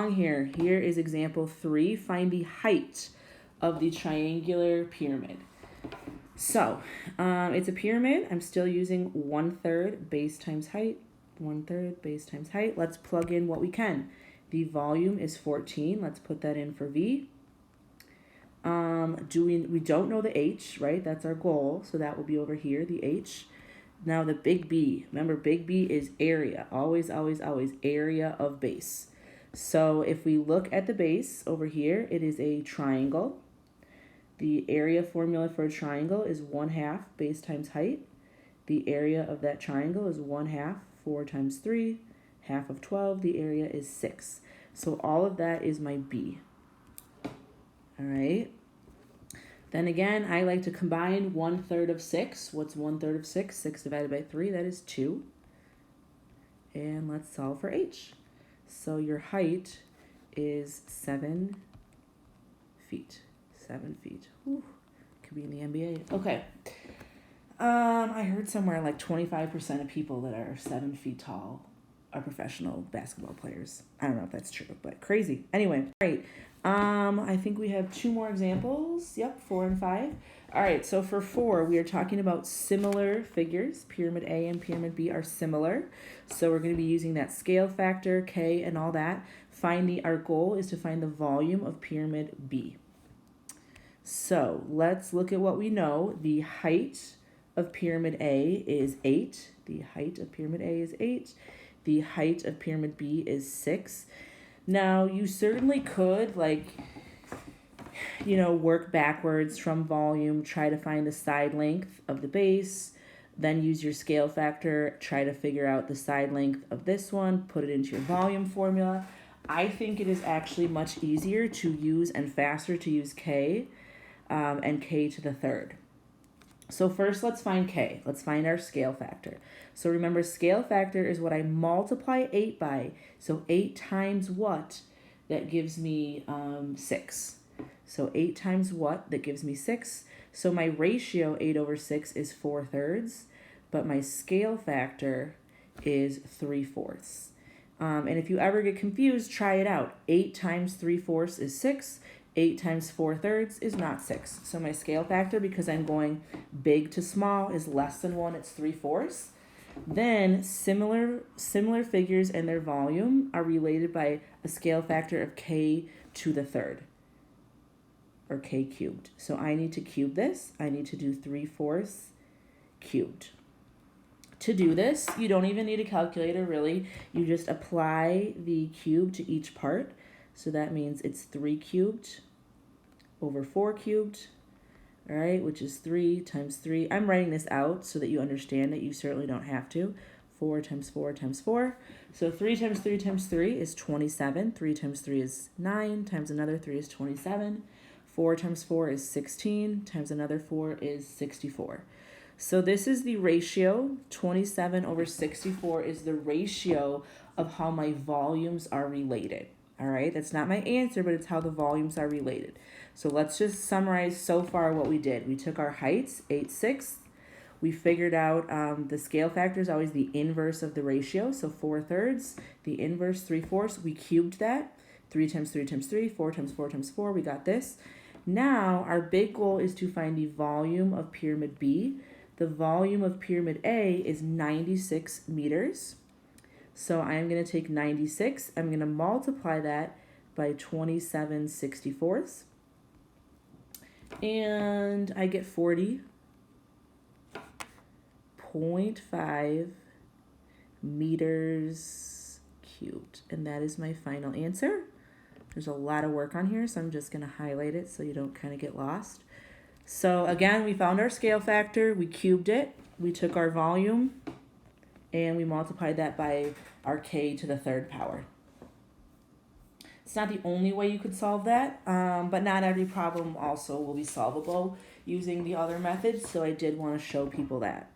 along here. Here is example 3. Find the height of the triangular pyramid. So, it's a pyramid. I'm still using 1/3 base times height. 1/3 base times height. Let's plug in what we can. The volume is 14. Let's put that in for V. We don't know the H, right? That's our goal. So that will be over here, the H. Now the big B. Remember, big B is area. Always, always, always area of base. So if we look at the base over here, it is a triangle. The area formula for a triangle is 1/2 base times height. The area of that triangle is 1/2, 4 times 3, half of 12. The area is 6. So all of that is my B. All right. Then again, I like to combine 1/3 of 6. What's 1/3 of 6? 6 divided by 3, that is 2. And let's solve for H. So your height is 7 feet. 7 feet. Whew. Could be in the NBA. Okay. I heard somewhere like 25% of people that are 7 feet tall are professional basketball players. I don't know if that's true, but crazy. Anyway, great. I think we have 2 more examples. Yep, 4 and 5. All right, so for 4, we are talking about similar figures. Pyramid A and Pyramid B are similar. So we're going to be using that scale factor, K, and all that. Our goal is to find the volume of Pyramid B. So let's look at what we know. The height of Pyramid A is 8. The height of Pyramid A is 8. The height of Pyramid B is 6. Now, you certainly could, work backwards from volume, try to find the side length of the base, then use your scale factor, try to figure out the side length of this one, put it into your volume formula. I think it is actually much easier to use and faster to use K and K to the third. So first, let's find K. Let's find our scale factor. So remember, scale factor is what I multiply 8 by. So 8 times what? That gives me 6. So 8 times what? That gives me 6. So my ratio, 8 over 6, is 4/3. But my scale factor is 3/4. And if you ever get confused, try it out. 8 times 3/4 is 6. 8 times 4/3 is not 6. So my scale factor, because I'm going big to small, is less than 1. It's 3/4. Then similar figures and their volume are related by a scale factor of K to the third, or K cubed. So I need to cube this. I need to do 3/4 cubed. To do this, you don't even need a calculator, really. You just apply the cube to each part. So that means it's 3 cubed over 4 cubed, all right, which is 3 times 3. I'm writing this out so that you understand it. You certainly don't have to. 4 times 4 times 4. So 3 times 3 times 3 is 27. 3 times 3 is 9, times another 3 is 27. 4 times 4 is 16, times another 4 is 64. So this is the ratio. 27 over 64 is the ratio of how my volumes are related. All right, that's not my answer, but it's how the volumes are related. So let's just summarize so far what we did. We took our heights, 8/6. We figured out the scale factor is always the inverse of the ratio, so 4/3. The inverse, 3/4. We cubed that. 3 times 3 times 3, 4 times 4 times 4. We got this. Now our big goal is to find the volume of Pyramid B. The volume of Pyramid A is 96 meters. So I'm going to take 96. I'm going to multiply that by 27/64. And I get 40.5 meters cubed. And that is my final answer. There's a lot of work on here, so I'm just going to highlight it so you don't kind of get lost. So again, we found our scale factor. We cubed it. We took our volume, and we multiplied that by our K to the third power. It's not the only way you could solve that, but not every problem also will be solvable using the other methods, so I did want to show people that.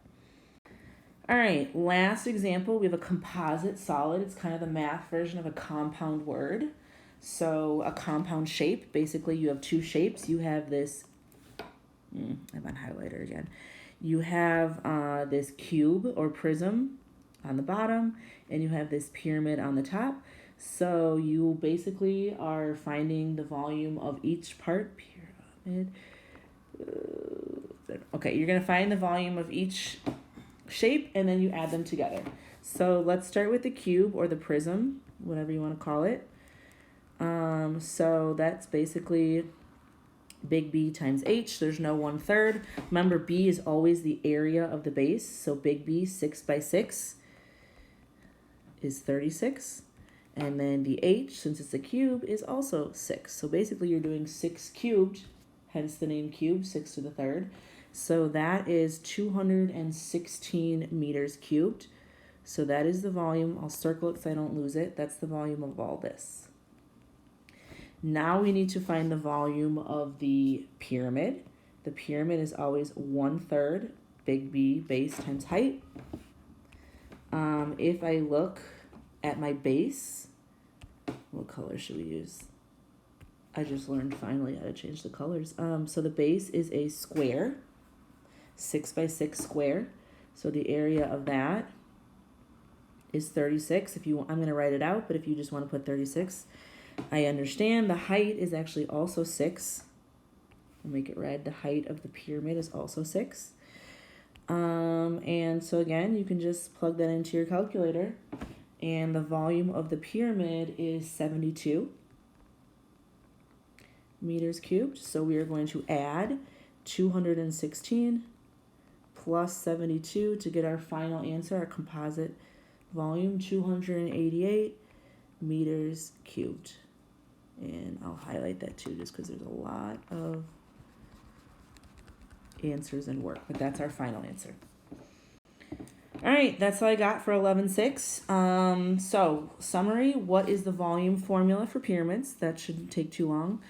All right, last example, we have a composite solid. It's kind of the math version of a compound word. So a compound shape, basically you have 2 shapes. You have this, I'm on highlighter again. You have this cube or prism on the bottom, and you have this pyramid on the top. So you basically are finding the volume of each part. Pyramid. Okay, you're going to find the volume of each shape and then you add them together. So let's start with the cube or the prism, whatever you want to call it. So that's basically big B times H. There's no 1/3. Remember, B is always the area of the base. So big B, 6 by 6, is 36. And then the H, since it's a cube, is also 6. So basically you're doing 6 cubed, hence the name cube, 6 to the third. So that is 216 meters cubed. So that is the volume. I'll circle it so I don't lose it. That's the volume of all this. Now we need to find the volume of the pyramid. The pyramid is always 1/3 big B base times height. If I look at my base, what color should we use? I just learned finally how to change the colors. So the base is a square, 6 by 6 square. So the area of that is 36. If you want, I'm going to write it out, but if you just want to put 36, I understand. The height is actually also 6. I'll make it red. The height of the pyramid is also 6. And so again, you can just plug that into your calculator. And the volume of the pyramid is 72 meters cubed. So we are going to add 216 plus 72 to get our final answer, our composite volume, 288 meters cubed. And I'll highlight that too, just because there's a lot of answers and work, but that's our final answer. All right, that's all I got for 11.6. So summary, what is the volume formula for pyramids? That shouldn't take too long.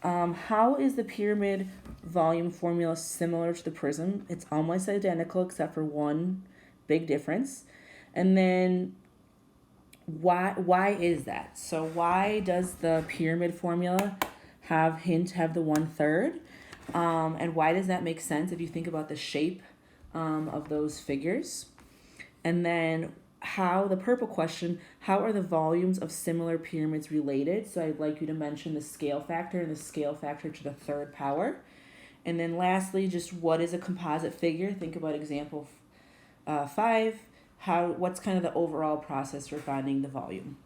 How is the pyramid volume formula similar to the prism? It's almost identical except for one big difference. And then why is that? So why does the pyramid formula have the 1/3? And why does that make sense if you think about the shape of those figures? And then the purple question, how are the volumes of similar pyramids related? So I'd like you to mention the scale factor and the scale factor to the third power. And then lastly, just what is a composite figure? Think about example 5. What's kind of the overall process for finding the volume?